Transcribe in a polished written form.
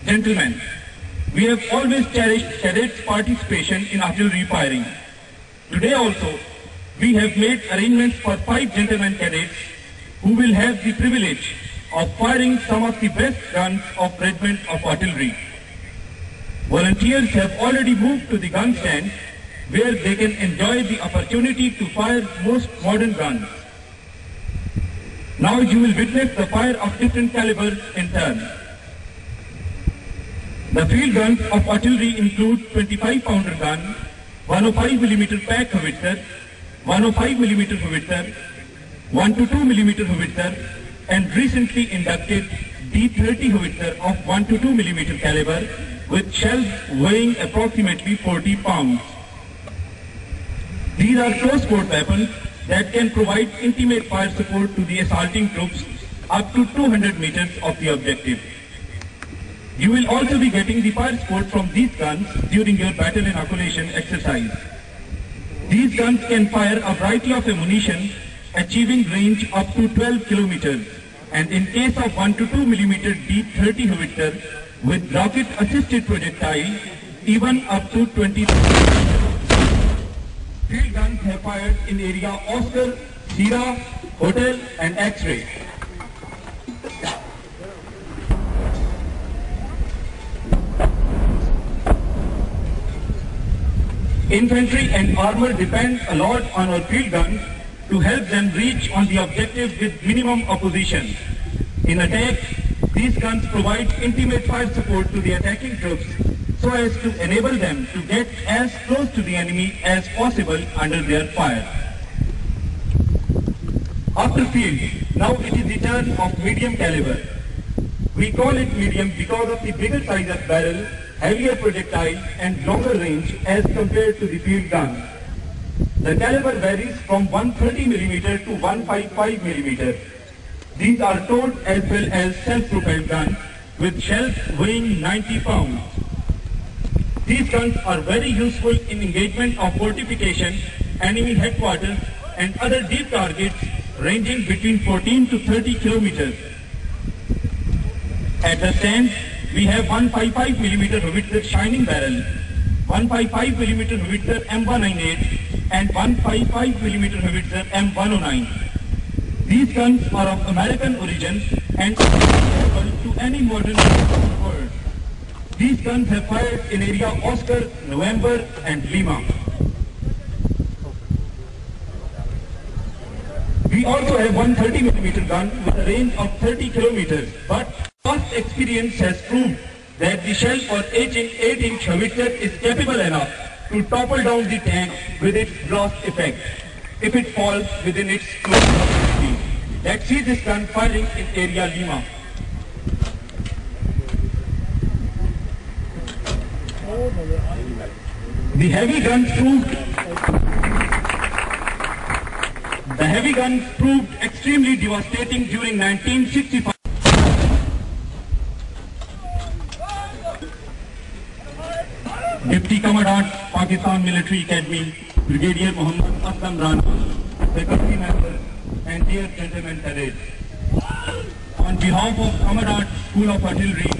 Gentlemen, we have always cherished cadets' participation in artillery firing. Today also, we have made arrangements for 5 gentlemen cadets who will have the privilege of firing some of the best guns of Regiment of Artillery. Volunteers have already moved to the gun stand where they can enjoy the opportunity to fire most modern guns. Now you will witness the fire of different calibers in turn. The field guns of artillery include 25-pounder gun, 105mm pack howitzer, 105mm howitzer, 122mm howitzer, and recently inducted D30 howitzer of 122mm caliber with shells weighing approximately 40 pounds. These are close-sport weapons that can provide intimate fire support to the assaulting troops up to 200 meters of the objective. You will also be getting the fire support from these guns during your battle inoculation exercise. These guns can fire a variety of ammunition, achieving range up to 12 kilometers, and in case of 122mm D30 howitzer with rocket-assisted projectile, even up to 20 kilometers. Field guns have fired in area Oscar, Sierra, Hotel, and X-ray. Infantry and armor depend a lot on our field guns to help them reach on the objective with minimum opposition. In attack, these guns provide intimate fire support to the attacking troops so as to enable them to get as close to the enemy as possible under their fire. After field, now it is the turn of medium caliber. We call it medium because of the bigger size of barrel, heavier projectile and longer range as compared to the field gun. The caliber varies from 130mm to 155mm. These are towed as well as self-propelled guns with shells weighing 90 pounds. These guns are very useful in engagement of fortification, enemy headquarters and other deep targets ranging between 14 to 30 kilometers. At the stand, we have 155mm howitzer shining barrel, 155mm howitzer M198 and 155mm howitzer M109. These guns are of American origin and are available to any modern world. These guns have fired in area Oscar, November and Lima. We also have 130mm gun with a range of 30 kilometers, but past experience has proved that the shell for 8-inch howitzer is capable enough to topple down the tank with its blast effect if it falls within its close proximity. Let's see this gun firing in area Lima. The heavy guns proved extremely devastating during 1965. Deputy Commandant, Pakistan Military Academy, Brigadier Muhammad Aslam Rana, faculty members, and dear gentlemen cadets. On behalf of Commandant School of Artillery,